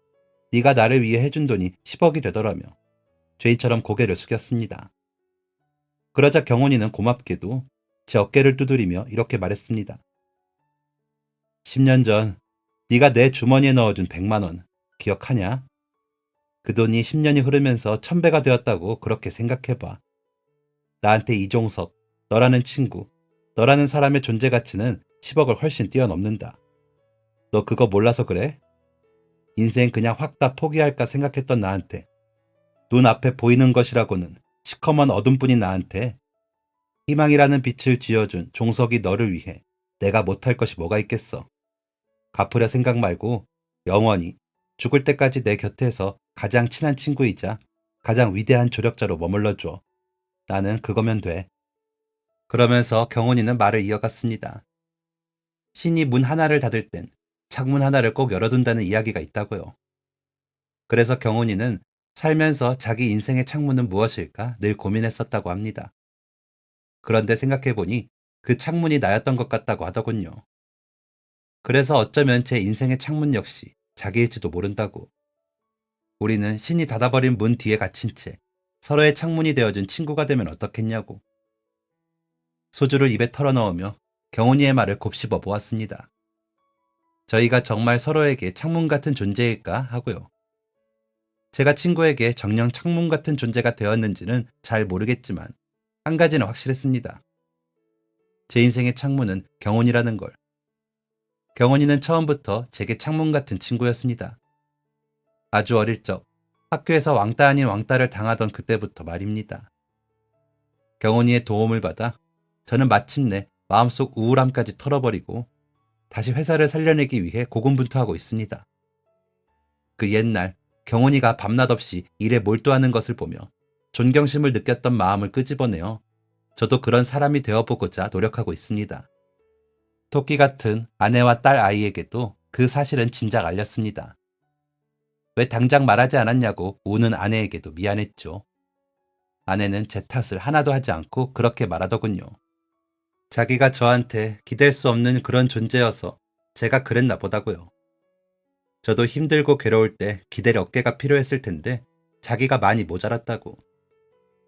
네가 나를 위해 해준 돈이 10억이 되더라며 죄인처럼 고개를 숙였습니다. 그러자 경훈이는 고맙게도 제 어깨를 두드리며 이렇게 말했습니다. 10년 전 네가 내 주머니에 넣어준 100만 원 기억하냐? 그 돈이 10년이 흐르면서 1000배가 되었다고 그렇게 생각해봐. 나한테 이종석, 너라는 친구, 너라는 사람의 존재 가치는 10억을 훨씬 뛰어넘는다. 너 그거 몰라서 그래? 인생 그냥 확 다 포기할까 생각했던 나한테, 눈앞에 보이는 것이라고는 시커먼 어둠뿐인 나한테 희망이라는 빛을 쥐어준 종석이 너를 위해 내가 못할 것이 뭐가 있겠어. 갚으려 생각 말고 영원히 죽을 때까지 내 곁에서 가장 친한 친구이자 가장 위대한 조력자로 머물러줘. 나는 그거면 돼. 그러면서 경훈이는 말을 이어갔습니다. 신이 문 하나를 닫을 땐 창문 하나를 꼭 열어둔다는 이야기가 있다고요. 그래서 경훈이는 살면서 자기 인생의 창문은 무엇일까 늘 고민했었다고 합니다. 그런데 생각해보니 그 창문이 나였던 것 같다고 하더군요. 그래서 어쩌면 제 인생의 창문 역시 자기일지도 모른다고. 우리는 신이 닫아버린 문 뒤에 갇힌 채 서로의 창문이 되어준 친구가 되면 어떻겠냐고. 소주를 입에 털어넣으며 경훈이의 말을 곱씹어 보았습니다. 저희가 정말 서로에게 창문 같은 존재일까 하고요. 제가 친구에게 정녕 창문 같은 존재가 되었는지는 잘 모르겠지만 한 가지는 확실했습니다. 제 인생의 창문은 경훈이라는 걸. 경훈이는 처음부터 제게 창문 같은 친구였습니다. 아주 어릴 적 학교에서 왕따 아닌 왕따를 당하던 그때부터 말입니다. 경훈이의 도움을 받아 저는 마침내 마음속 우울함까지 털어버리고 다시 회사를 살려내기 위해 고군분투하고 있습니다. 그 옛날 경훈이가 밤낮 없이 일에 몰두하는 것을 보며 존경심을 느꼈던 마음을 끄집어내어 저도 그런 사람이 되어보고자 노력하고 있습니다. 토끼 같은 아내와 딸 아이에게도 그 사실은 진작 알렸습니다. 왜 당장 말하지 않았냐고 우는 아내에게도 미안했죠. 아내는 제 탓을 하나도 하지 않고 그렇게 말하더군요. 자기가 저한테 기댈 수 없는 그런 존재여서 제가 그랬나 보다고요. 저도 힘들고 괴로울 때 기댈 어깨가 필요했을 텐데 자기가 많이 모자랐다고.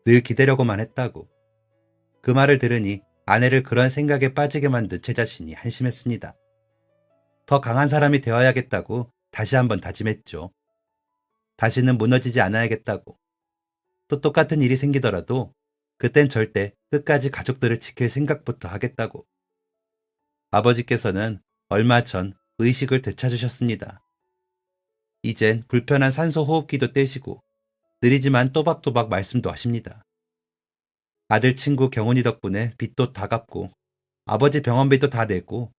늘 기대려고만 했다고. 그 말을 들으니 아내를 그런 생각에 빠지게 만든 제 자신이 한심했습니다. 더 강한 사람이 되어야겠다고 다시 한번 다짐했죠. 다시는 무너지지 않아야겠다고. 또 똑같은 일이 생기더라도 그땐 절대 끝까지 가족들을 지킬 생각부터 하겠다고. 아버지께서는 얼마 전 의식을 되찾으셨습니다. 이젠 불편한 산소 호흡기도 떼시고 느리지만 또박또박 말씀도 하십니다. 아들 친구 경훈이 덕분에 빚도 다 갚고 아버지 병원비도 다 내고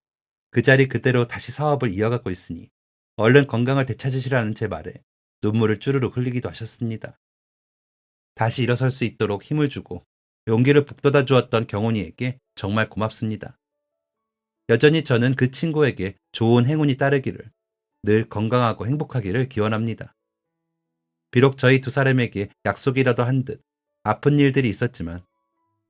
그 자리 그대로 다시 사업을 이어가고 있으니 얼른 건강을 되찾으시라는 제 말에 눈물을 주르륵 흘리기도 하셨습니다. 다시 일어설 수 있도록 힘을 주고 용기를 북돋아 주었던 경훈이에게 정말 고맙습니다. 여전히 저는 그 친구에게 좋은 행운이 따르기를, 늘 건강하고 행복하기를 기원합니다. 비록 저희 두 사람에게 약속이라도 한 듯 아픈 일들이 있었지만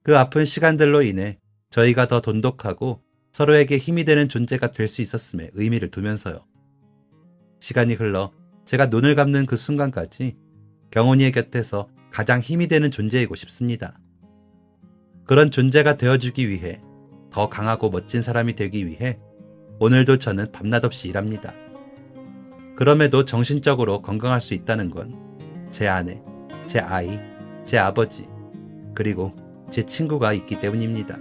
그 아픈 시간들로 인해 저희가 더 돈독하고 서로에게 힘이 되는 존재가 될 수 있었음에 의미를 두면서요. 시간이 흘러 제가 눈을 감는 그 순간까지 경훈이의 곁에서 가장 힘이 되는 존재이고 싶습니다. 그런 존재가 되어주기 위해, 더 강하고 멋진 사람이 되기 위해 오늘도 저는 밤낮 없이 일합니다. 그럼에도 정신적으로 건강할 수 있다는 건 제 아내, 제 아이, 제 아버지, 그리고 제 친구가 있기 때문입니다.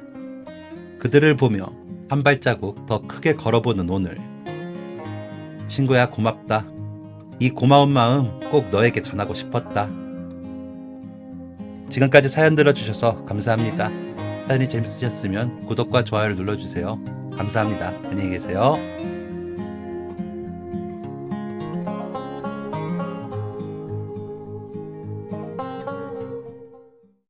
그들을 보며 한 발자국 더 크게 걸어보는 오늘. 친구야, 고맙다. 이 고마운 마음 꼭 너에게 전하고 싶었다. 지금까지 사연 들어주셔서 감사합니다. 사연이 재밌으셨으면 구독과 좋아요를 눌러주세요. 감사합니다. 안녕히 계세요.